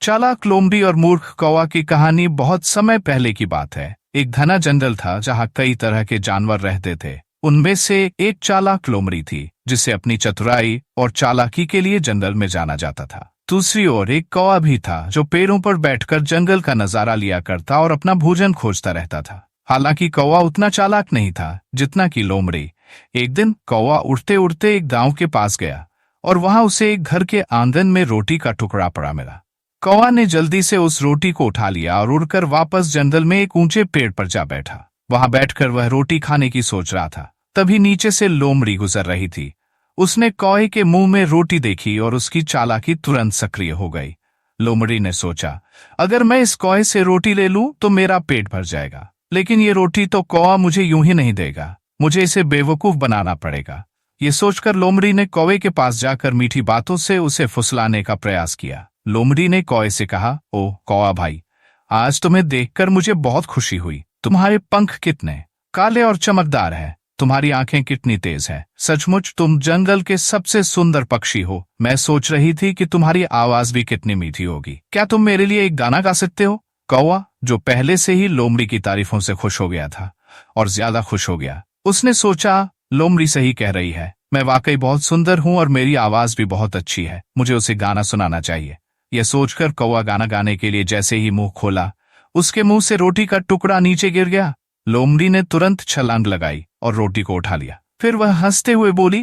चालाक लोमड़ी और मूर्ख कौवा की कहानी बहुत समय पहले की बात है। एक घना जंगल था जहाँ कई तरह के जानवर रहते थे। उनमें से एक चालाक लोमड़ी थी जिसे अपनी चतुराई और चालाकी के लिए जंगल में जाना जाता था। दूसरी ओर एक कौवा भी था जो पेड़ों पर बैठकर जंगल का नजारा लिया करता और अपना भोजन खोजता रहता था। हालांकि कौवा उतना चालाक नहीं था जितना कि लोमड़ी। एक दिन कौवा उड़ते उड़ते एक गांव के पास गया और वहां उसे एक घर के आंगन में रोटी का टुकड़ा पड़ा मिला। कौवा ने जल्दी से उस रोटी को उठा लिया और उड़कर वापस जंगल में एक ऊंचे पेड़ पर जा बैठा। वहां बैठकर वह रोटी खाने की सोच रहा था। तभी नीचे से लोमड़ी गुजर रही थी। उसने कौवे के मुंह में रोटी देखी और उसकी चालाकी तुरंत सक्रिय हो गई। लोमड़ी ने सोचा, अगर मैं इस कौवे से रोटी ले लूं तो मेरा पेट भर जाएगा, लेकिन ये रोटी तो कौवा मुझे यूं ही नहीं देगा। मुझे इसे बेवकूफ बनाना पड़ेगा। ये सोचकर लोमड़ी ने कौवे के पास जाकर मीठी बातों से उसे फुसलाने का प्रयास किया। लोमड़ी ने कौवे से कहा, ओ कौवा भाई, आज तुम्हें देखकर मुझे बहुत खुशी हुई। तुम्हारे पंख कितने काले और चमकदार हैं। तुम्हारी आंखें कितनी तेज हैं। सचमुच तुम जंगल के सबसे सुंदर पक्षी हो। मैं सोच रही थी कि तुम्हारी आवाज भी कितनी मीठी होगी। क्या तुम मेरे लिए एक गाना गा सकते हो? कौवा, जो पहले से ही लोमड़ी की तारीफों से खुश हो गया था, और ज्यादा खुश हो गया। उसने सोचा, लोमड़ी सही कह रही है। मैं वाकई बहुत सुंदर हूं और मेरी आवाज भी बहुत अच्छी है। मुझे उसे गाना सुनाना चाहिए। यह सोचकर कौवा गाना गाने के लिए जैसे ही मुंह खोला, उसके मुंह से रोटी का टुकड़ा नीचे गिर गया। लोमड़ी ने तुरंत छलांग लगाई और रोटी को उठा लिया। फिर वह हंसते हुए बोली,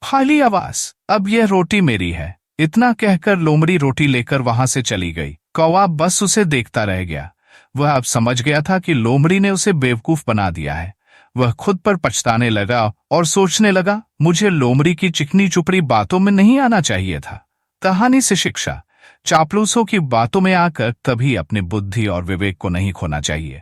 खाली आवाज, अब यह रोटी मेरी है। इतना कहकर लोमड़ी रोटी लेकर वहां से चली गई। कौवा बस उसे देखता रह गया। वह अब समझ गया था कि लोमड़ी ने उसे बेवकूफ बना दिया है। वह खुद पर पछताने लगा और सोचने लगा, मुझे लोमड़ी की चिकनी चुपड़ी बातों में नहीं आना चाहिए था। कहानी से शिक्षा, चापलूसों की बातों में आकर कभी अपनी बुद्धि और विवेक को नहीं खोना चाहिए।